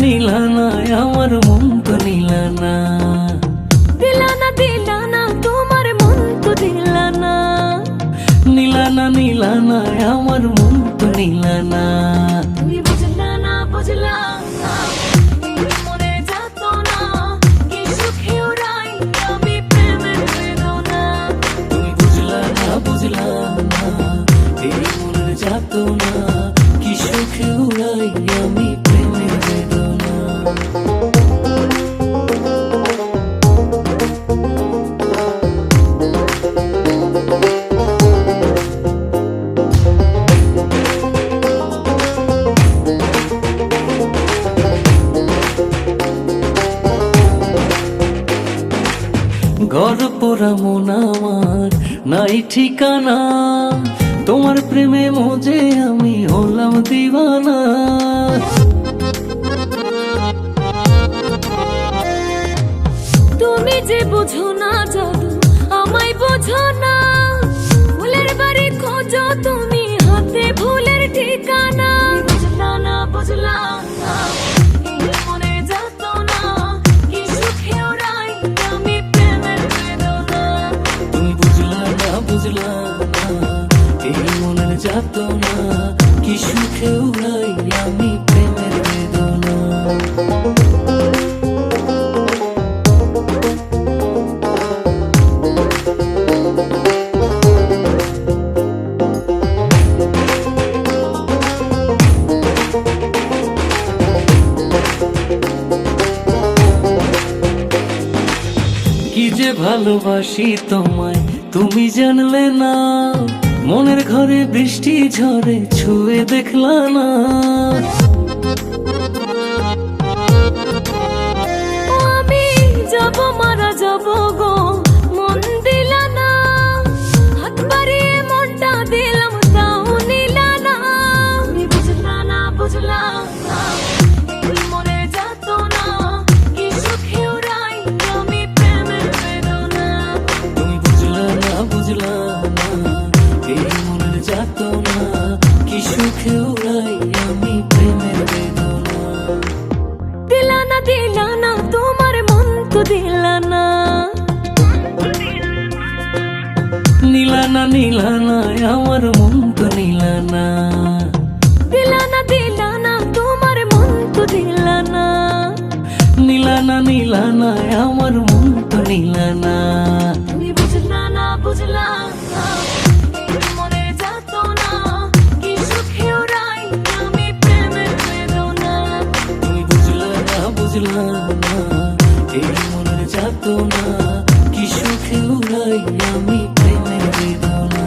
নীলা না আমার মন তো নীলা না। দিলা না তোমার মন তো দিলা না। নীলা না আমার মন তো নীলা না। তুমি বুঝলা না এই মনে যাত না কি সুখে উড়াই আমি প্রেমের বেদনা। তুমি বুঝলা না এই মনের যাত না কি সুখে উড়াই আমি প্রেমের বেদনা। ঘর পোড়া মন আমার নাই ঠিকানা, তোমার প্রেমে মজে আমি হলাম দিওয়ানা। তুমি যে বুঝো না জাদু আমায় বোঝো না। ফুলের বাড়ি খোঁজো তুমি হাতে ভুলের ঠিকানা। বুঝলা না এই মনে যাত না কি সুখে উড়াই আমি প্রেমের বেদনা। তুমি বুঝলা না এই মনের যাত না কি সুখে উড়াই আমি প্রেমের বেদনা। কি যে ভালোবাসি তোমায় তুমি জানলে না, মনের ঘরে বৃষ্টি ঝরে ছুঁয়ে দেখলা না। আমি যাব মারা যাব গো মন দিলা না। হাত বাড়িয়ে মনটা দিলাম তাও নিলা না। তুমি বুঝলা না এই মনে যাত না কি সুখে উড়াই আমি প্রেমের বেদনা। তুমি বুঝলা না এই মনের যাত না কি সুখে উড়াই আমি প্রেমের বেদনা। দিলা না তোমার মন তো দিলা না। নীলা না আমার মন তো নীলা না। দিলা না তোমার মন তো দিলা না। নীলা না আমার মন তো নীলা না। তুমি বুঝলা না এই মনে যাত না কি সুখে উড়াই আমি প্রেমের বেদনা। তুমি বুঝলা না এই মনের যাত না কি সুখে উড়াই আমি প্রেমের বেদনা।